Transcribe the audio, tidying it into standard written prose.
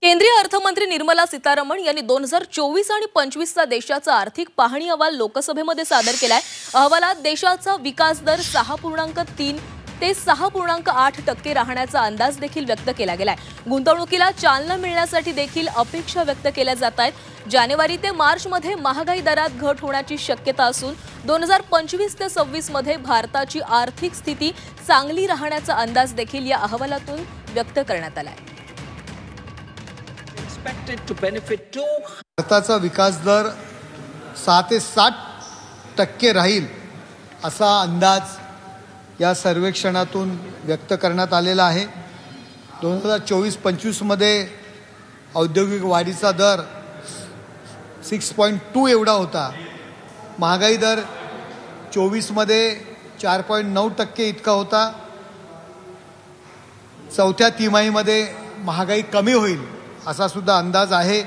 केंद्रीय अर्थमंत्री निर्मला सीतारमण यांनी 2024 आणि 25चा देशाचा आर्थिक पाहणी अहवाल लोकसभेमध्ये सादर केलाय। अहवालात देशाचा विकास दर 6.3 ते 6.8% राहण्याचा अंदाज देखील व्यक्त केला गेलाय। गुंतवणुकीला चालना मिळण्यासाठी देखील अपेक्षा व्यक्त केल्या जात आहेत। जानेवारी ते मार्च मध्ये महागाई दरात घट होण्याची शक्यता असून 2025 ते 26 मध्ये भारताची आर्थिक स्थिती चांगली राहण्याचा अंदाज देखील या अहवालातून व्यक्त करण्यात आलाय। भारताचा विकास दर 6 ते 7% राहील असा अंदाज या सर्वेक्षणातून व्यक्त करण्यात आलेला आहे। 2024-25 मध्ये औद्योगिक वाढीचा दर 6.2 एवढा होता। महागाई दर 24 मध्ये 4.9% इतका होता। चौथ्या तिमाहीमध्ये महागाई कमी होईल असा सुद्धा अंदाज आहे।